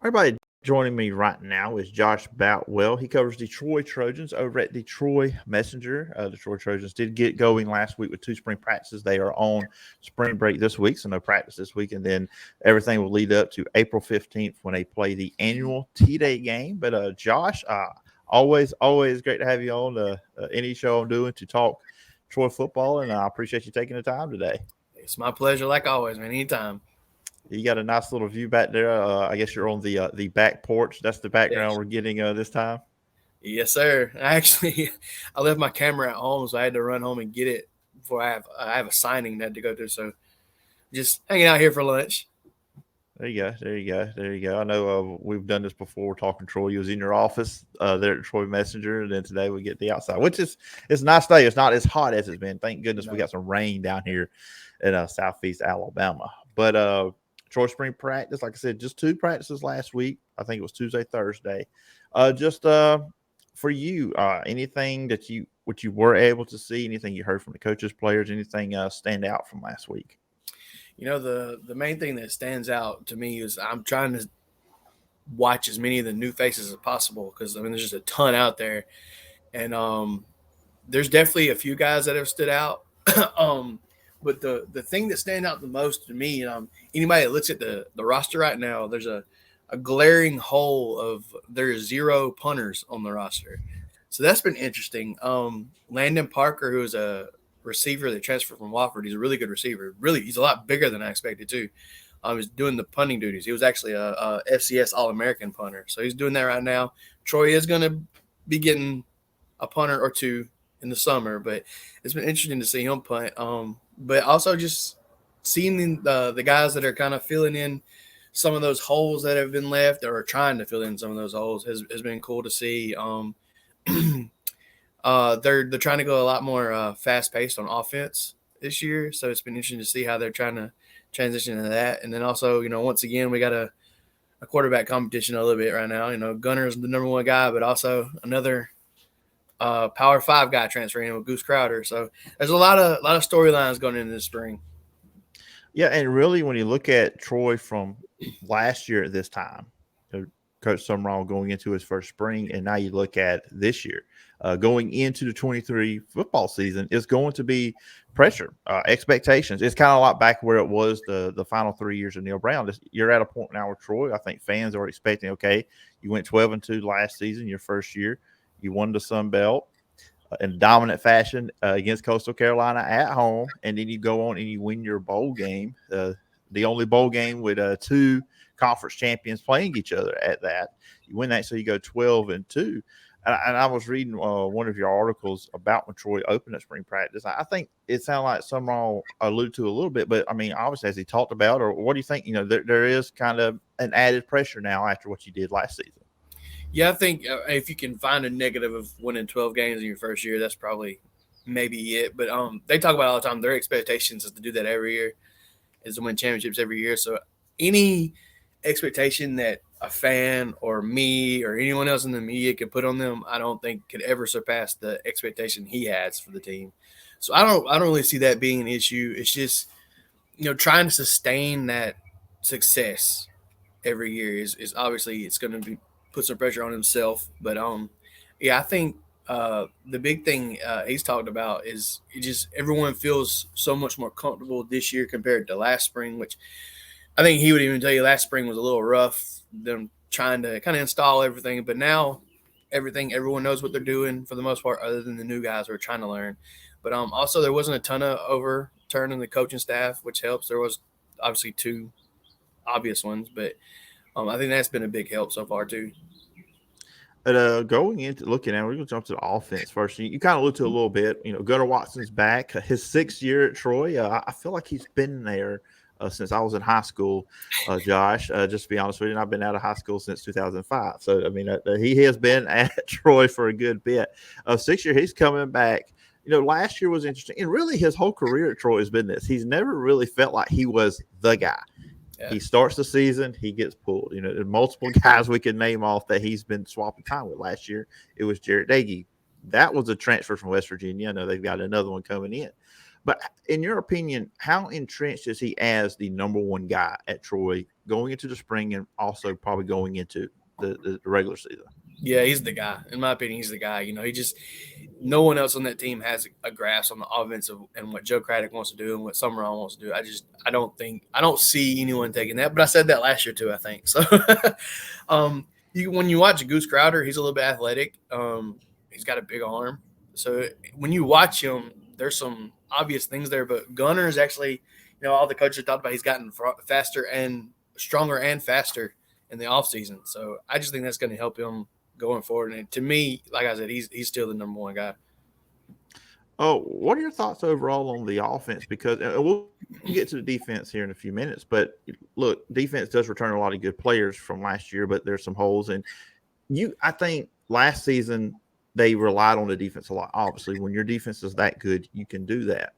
Everybody joining me right now is Josh Boutwell. He covers the Troy Trojans over at the Troy Messenger. The Troy Trojans did get going last week with two spring practices. They are on spring break this week, so no practice this week. And then everything will lead up to April 15th when they play the annual T-Day game. But Josh, always great to have you on any show I'm doing to talk Troy football, and I appreciate you taking the time today. It's my pleasure, like always, man. Anytime. You got a nice little view back there. I guess you're on the back porch. That's the background Yes. we're getting this time. Yes, sir. I left my camera at home, so I had to run home and get it before I have a signing that I had to go to. So just hanging out here for lunch. There you go. There you go. There you go. I know we've done this before. Talking Troy, you was in your office there at Troy Messenger, and then today we get the outside, which is it's a nice day. It's not as hot as it's been. Thank goodness we No. got some rain down here in southeast Alabama. But Troy spring practice, like I said, just two practices last week. I think it was Tuesday, Thursday. Just for you, anything that you were able to see, anything you heard from the coaches, players, anything stand out from last week? The main thing that stands out to me is I'm trying to watch as many of the new faces as possible because there's just a ton out there, and there's definitely a few guys that have stood out. um, but the thing that stands out the most to me, anybody that looks at the roster right now, there's a glaring hole of there's zero punters on the roster. So that's been interesting. Landon Parker, who is a receiver that transferred from Wofford, he's a really good receiver. Really, he's a lot bigger than I expected too. He's doing the punting duties. He was actually a FCS All American punter, so he's doing that right now. Troy is going to be getting a punter or two in the summer, but it's been interesting to see him punt. But also just seeing the guys that are kind of filling in some of those holes that have been left or trying to fill in some of those holes has been cool to see. They're trying to go a lot more fast paced on offense this year, so it's been interesting to see how they're trying to transition to that. And then also, once again, we got a quarterback competition a little bit right now. Gunner is the number one guy, but also another Power Five guy transferring in with Goose Crowder. So there's a lot of storylines going into this spring. Yeah, and really, when you look at Troy from last year at this time, Coach Summerall going into his first spring, and now you look at this year, going into the 23 football season, it's going to be pressure, expectations. It's kind of a lot back where it was the final 3 years of Neil Brown. You're at a point now with Troy. I think fans are expecting, okay, you went 12-2 last season, your first year, you won the Sun Belt in dominant fashion against Coastal Carolina at home, and then you go on and you win your bowl game, the only bowl game with two conference champions playing each other at that. You win that, so you go 12-2. And I was reading one of your articles about when Troy opened at spring practice. I think it sounded like Summerall alluded to a little bit, but I mean, obviously, as he talked about, or what do you think? There is kind of an added pressure now after what you did last season. Yeah, I think if you can find a negative of winning 12 games in your first year, that's probably maybe it. But they talk about all the time their expectations is to do that every year, is to win championships every year. So any expectation that a fan or me or anyone else in the media could put on them, I don't think could ever surpass the expectation he has for the team. So I don't really see that being an issue. It's just trying to sustain that success every year is obviously it's going to be put some pressure on himself. But yeah, I think the big thing he's talked about is it just everyone feels so much more comfortable this year compared to last spring, which I think he would even tell you last spring was a little rough, them trying to kind of install everything. But now everyone knows what they're doing for the most part, other than the new guys who are trying to learn. But also there wasn't a ton of overturn in the coaching staff, which helps. There was obviously two obvious ones, but I think that's been a big help so far too. But going into looking at, we're going to jump to the offense first. You kind of looked to a little bit. Gunnar Watson's back. His 6th year at Troy. I feel like he's been there since I was in high school, Josh. Just to be honest with you, and I've been out of high school since 2005. So I mean, he has been at Troy for a good bit. 6 year, he's coming back. Last year was interesting, and really his whole career at Troy has been this. He's never really felt like he was the guy. Yeah. He starts the season, he gets pulled. There's multiple guys we can name off that he's been swapping time with. Last year, it was Jarrett Dagey. That was a transfer from West Virginia. I know they've got another one coming in. But in your opinion, how entrenched is he as the number one guy at Troy going into the spring and also probably going into the regular season? Yeah, he's the guy. In my opinion, he's the guy. You know, he just no one else on that team has a grasp on the offensive and what Joe Craddock wants to do and what Summerall wants to do. I don't see anyone taking that. But I said that last year too. I think so. When you watch Goose Crowder, he's a little bit athletic. He's got a big arm. So when you watch him, there's some obvious things there. But Gunner is actually, all the coaches talked about. He's gotten faster and stronger and faster in the offseason. So I just think that's going to help him going forward. And to me, like I said, he's still the number one guy. Oh, what are your thoughts overall on the offense? Because we'll get to the defense here in a few minutes. But look, defense does return a lot of good players from last year, but there's some holes. And I think last season they relied on the defense a lot. Obviously, when your defense is that good, you can do that.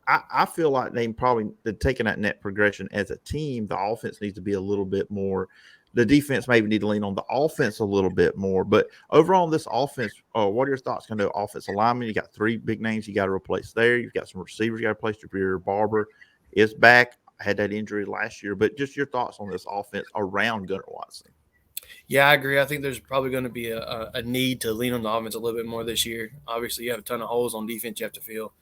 I feel like they're taking that net progression as a team. The offense needs to be a little bit more. The defense maybe need to lean on the offense a little bit more. But overall, this offense, what are your thoughts on the offensive lineman? You got three big names you got to replace there. You've got some receivers you got to replace. Jabril Barber is back. Had that injury last year. But just your thoughts on this offense around Gunnar Watson. Yeah, I agree. I think there's probably going to be a need to lean on the offense a little bit more this year. Obviously, you have a ton of holes on defense you have to fill.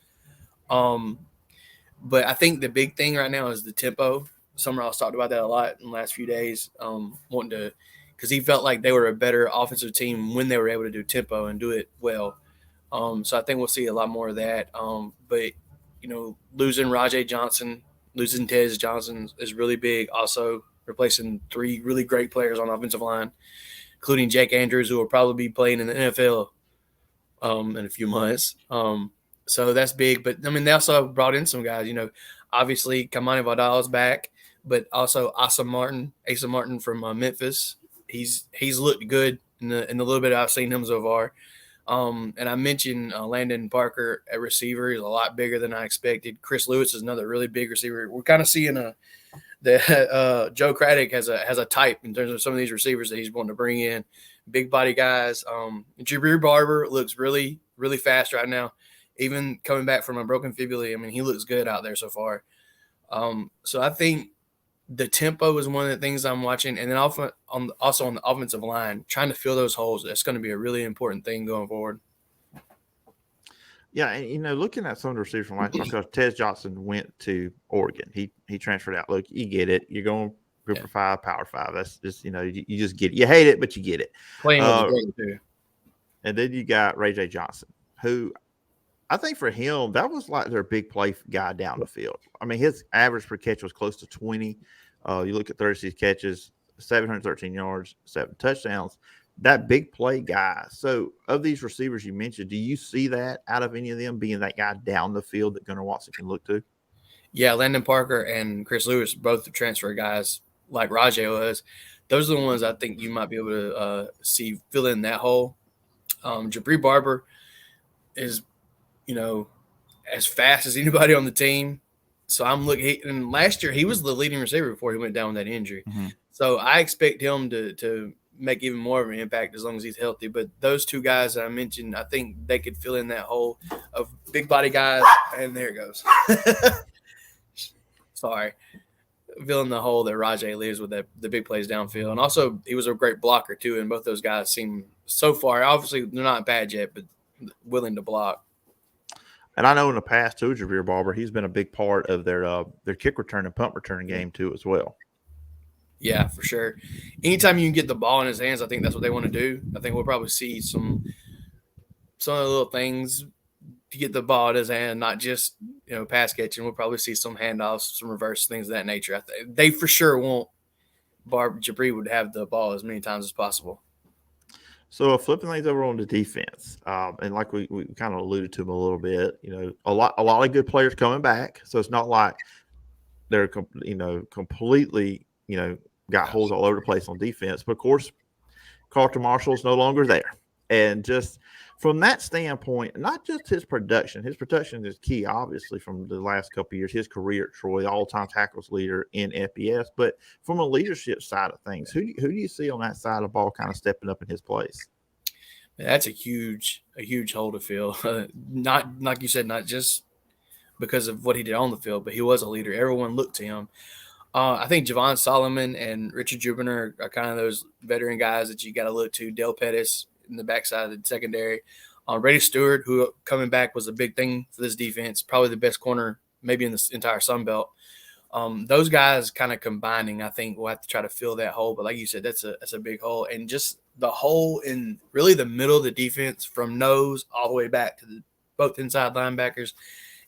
But I think the big thing right now is the tempo. Summerall's talked about that a lot in the last few days, wanting to – because he felt like they were a better offensive team when they were able to do tempo and do it well. So I think we'll see a lot more of that. But, losing Rajay Johnson, losing Tez Johnson is really big. Also replacing three really great players on the offensive line, including Jake Andrews, who will probably be playing in the NFL in a few months. So that's big. But, they also brought in some guys. Obviously Kamani Vidal is back, but also Asa Martin from Memphis. He's looked good in the little bit I've seen him so far. And I mentioned Landon Parker at receiver. He's a lot bigger than I expected. Chris Lewis is another really big receiver. We're kind of seeing that Joe Craddock has a type in terms of some of these receivers that he's wanting to bring in. Big body guys. Jabril Barber looks really, really fast right now. Even coming back from a broken fibula, he looks good out there so far. So I think the tempo is one of the things I'm watching. And then also on the offensive line, trying to fill those holes, that's going to be a really important thing going forward. Yeah, and looking at some of the receivers from last year, because Tez Johnson went to Oregon. He transferred out. Look, you get it. You're going group of 5, power 5. That's just, you just get it. You hate it, but you get it. Playing with the brother too. And then you got Ray J. Johnson, who I think for him, that was like their big play guy down the field. His average per catch was close to 20. You look at 36 catches, 713 yards, 7 touchdowns. That big play guy. So, of these receivers you mentioned, do you see that out of any of them being that guy down the field that Gunnar Watson can look to? Yeah, Landon Parker and Chris Lewis, both the transfer guys like Rajay was. Those are the ones I think you might be able to see fill in that hole. Jabril Barber is, as fast as anybody on the team. So I'm looking. And last year he was the leading receiver before he went down with that injury. Mm-hmm. So I expect him to make even more of an impact as long as he's healthy. But those two guys that I mentioned, I think they could fill in that hole of big body guys. And there it goes. Sorry. Fill in the hole that Rajay leaves with the big plays downfield. And also he was a great blocker too. And both those guys seem so far, obviously they're not bad yet, but willing to block. And I know in the past too, Jabril Barber, he's been a big part of their kick return and punt return game too as well. Yeah, for sure. Anytime you can get the ball in his hands, I think that's what they want to do. I think we'll probably see some of the little things to get the ball in his hand, not just pass catching. We'll probably see some handoffs, some reverse things of that nature. They for sure want Jabril would have the ball as many times as possible. So flipping things over on the defense, and like we kind of alluded to them a little bit, a lot of good players coming back. So it's not like they're completely got holes all over the place on defense. But of course, Carlton Marshall's no longer there, and just from that standpoint, not just his production is key, obviously, from the last couple of years, his career at Troy, all-time tackles leader in FBS. But from a leadership side of things, who do you see on that side of the ball kind of stepping up in his place? That's a huge hole to fill. Not like you said, not just because of what he did on the field, but he was a leader. Everyone looked to him. I think Javon Solomon and Richard Jubiner are kind of those veteran guys that you got to look to. Dale Pettis in the backside of the secondary. Brady Stewart, who coming back was a big thing for this defense, probably the best corner maybe in the entire Sun Belt. Those guys kind of combining, I think we'll have to try to fill that hole. But like you said, that's a big hole. And just the hole in really the middle of the defense from nose all the way back to both inside linebackers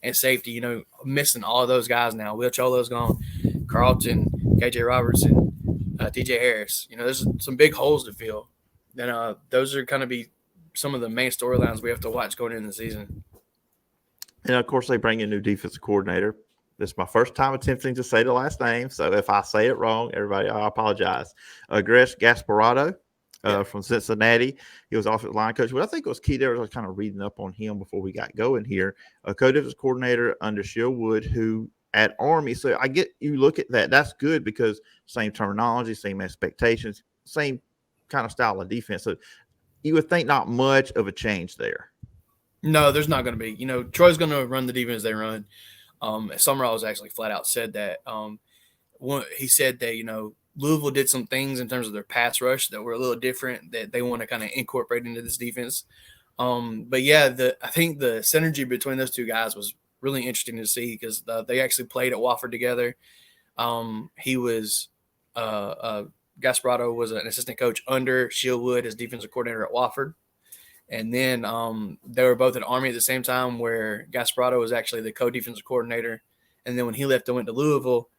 and safety, missing all of those guys now. Will Cholo's gone, Carlton, KJ Robertson, TJ Harris. There's some big holes to fill. And those are kind of be some of the main storylines we have to watch going into the season. And of course, they bring in a new defensive coordinator. This is my first time attempting to say the last name, so if I say it wrong, everybody, I apologize. Gresh Gasparotto from Cincinnati. He was offensive line coach. What I think was key there was I was kind of reading up on him before we got going here. A co-defensive coordinator under Shieldwood, who at Army. So I get you look at that. That's good because same terminology, same expectations, same kind of style of defense. So you would think not much of a change there. No, there's not going to be. Troy's going to run the defense they run. Summerall actually flat out said that. He said that, Louisville did some things in terms of their pass rush that were a little different that they want to kind of incorporate into this defense. But yeah, I think the synergy between those two guys was really interesting to see because they actually played at Wofford together. He was Gasparotto was an assistant coach under Shieldwood as defensive coordinator at Wofford. And then they were both at Army at the same time where Gasparotto was actually the co-defensive coordinator. And then when he left and went to Louisville,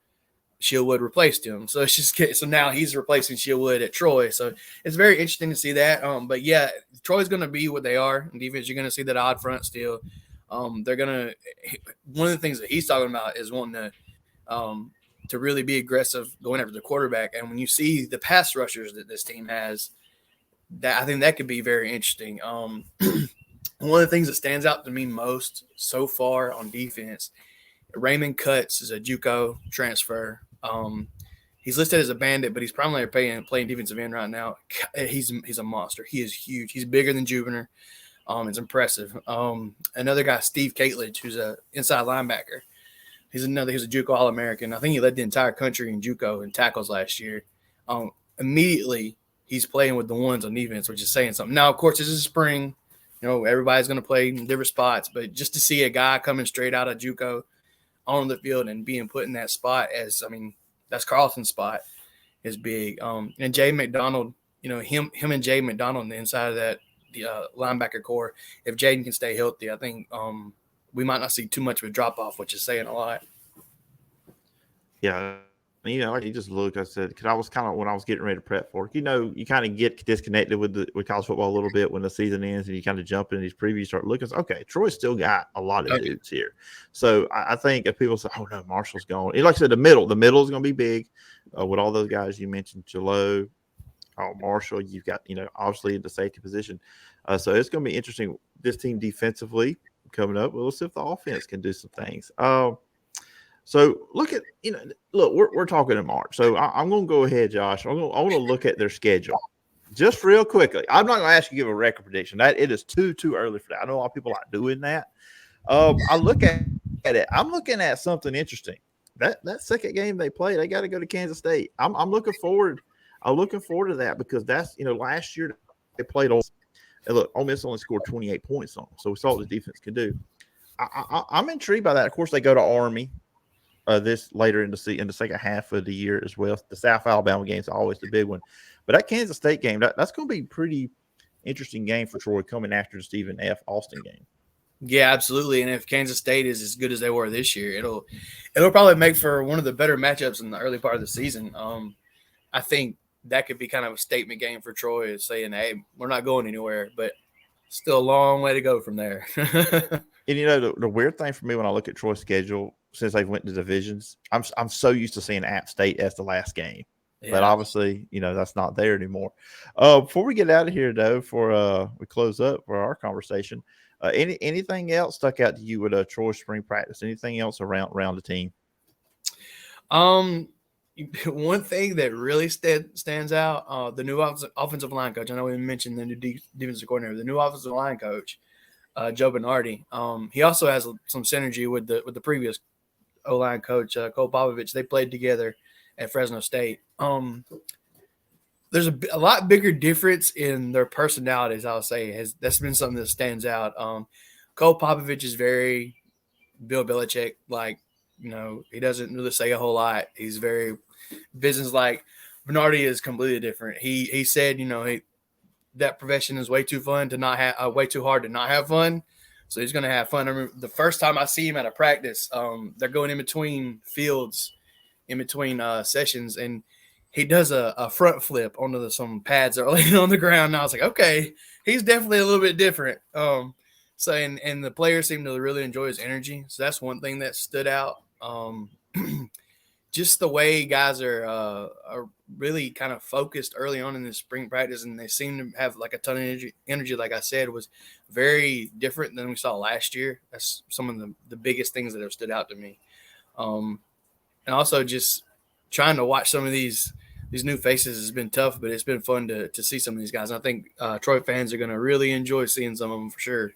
Shieldwood replaced him. So it's just so now he's replacing Shieldwood at Troy. So it's very interesting to see that. But yeah, Troy's going to be what they are in defense. You're going to see that odd front still. They're going to one of the things that he's talking about is wanting to really be aggressive going after the quarterback. And when you see the pass rushers that this team has, that I think that could be very interesting. One of the things that stands out to me most so far on defense, Raymond Cutts is a JUCO transfer. He's listed as a bandit, but he's primarily playing defensive end right now. He's a monster. He is huge. He's bigger than Jubiner. It's impressive. Another guy, Steve Catledge, who's an inside linebacker. He's a JUCO All-American. I think he led the entire country in JUCO in tackles last year. Immediately, he's playing with the ones on defense, which is saying something. Now, of course, this is spring. Everybody's going to play in different spots, but just to see a guy coming straight out of JUCO on the field and being put in that spot that's Carlton's spot is big. And Jay McDonald, him and Jay McDonald on the inside of that linebacker core. If Jaden can stay healthy, I think we might not see too much of a drop off, which is saying a lot. Yeah. Like you just look, I said, because I was kind of when I was getting ready to prep for it, you kind of get disconnected with college football a little bit when the season ends and you kind of jump in these previews, start looking. Okay, Troy's still got a lot of dudes here. So I think if people say, oh no, Marshall's gone. Like I said, the middle is going to be big with all those guys you mentioned, Jalo, Marshall. You've got, obviously in the safety position. So it's going to be interesting. This team defensively coming up. We'll see if the offense can do some things. So look, we're talking in March. So I'm going to go ahead, Josh. I want to look at their schedule just real quickly. I'm not going to ask you to give a record prediction. That it is too early for that. I know a lot of people like doing that. I look at it. I'm looking at something interesting. That second game they play, they got to go to Kansas State. I'm looking forward. I'm looking forward to that because that's last year they played on. And look, Ole Miss only scored 28 points on them, so we saw what the defense could do. I'm intrigued by that. Of course, they go to Army. This later in the second half of the year as well. The South Alabama game is always the big one. But that Kansas State game, that's going to be a pretty interesting game for Troy coming after the Stephen F. Austin game. Yeah, absolutely. And if Kansas State is as good as they were this year, it'll probably make for one of the better matchups in the early part of the season. I think that could be kind of a statement game for Troy, saying, hey, we're not going anywhere, but still a long way to go from there. And the weird thing for me when I look at Troy's schedule, since they've went to divisions, I'm so used to seeing App State as the last game. Yeah. But obviously, that's not there anymore. Before we get out of here, though, for we close up for our conversation, anything else stuck out to you with Troy's spring practice? Anything else around the team? One thing that really stands out, the new offensive line coach. I know we mentioned the new defensive coordinator. The new offensive line coach Joe Bernardi. He also has some synergy with the previous O line coach Cole Popovich. They played together at Fresno State. There's a lot bigger difference in their personalities. I'll say that's been something that stands out. Cole Popovich is very Bill Belichick like. He doesn't really say a whole lot. He's very business like. Bernardi is completely different. He said, that profession is way too fun to not have, way too hard to not have fun. So he's going to have fun. I remember the first time I see him at a practice, they're going in between fields, in between sessions, and he does a front flip onto some pads that are laying on the ground. And I was like, okay, he's definitely a little bit different. So and the players seem to really enjoy his energy. So that's one thing that stood out. Just the way guys are really kind of focused early on in the spring practice, and they seem to have like a ton of energy. Like I said, was very different than we saw last year. That's some of the biggest things that have stood out to me. And also just trying to watch some of these new faces has been tough, but it's been fun to see some of these guys. And I think Troy fans are going to really enjoy seeing some of them for sure.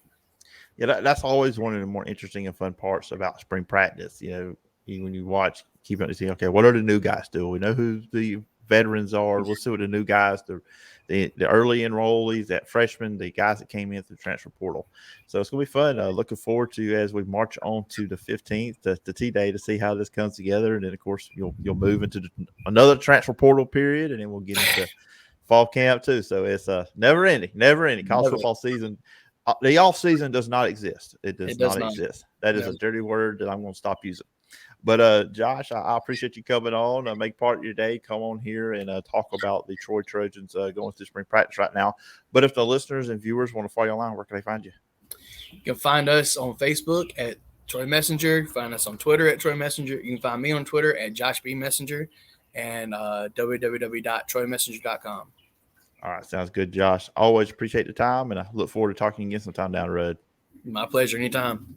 Yeah, that's always one of the more interesting and fun parts about spring practice. When you watch, keep up to see, okay, what are the new guys doing? We know who the veterans are. Let's see what the new guys, the early enrollees, that freshmen, the guys that came in through the transfer portal. So it's going to be fun. Looking forward to as we march on to the 15th, the T-Day, to see how this comes together. And then, of course, you'll move into another transfer portal period, and then we'll get into fall camp too. So it's never ending. College football season. The off season does not exist. It does not exist. That is a dirty word that I'm going to stop using. But Josh, I appreciate you coming on, make part of your day. Come on here and talk about the Troy Trojans going through spring practice right now. But if the listeners and viewers want to follow you online, where can they find you? You can find us on Facebook at Troy Messenger. Find us on Twitter at Troy Messenger. You can find me on Twitter at Josh B Messenger, and www.troymessenger.com. All right, sounds good, Josh. Always appreciate the time, and I look forward to talking again sometime down the road. My pleasure. Anytime.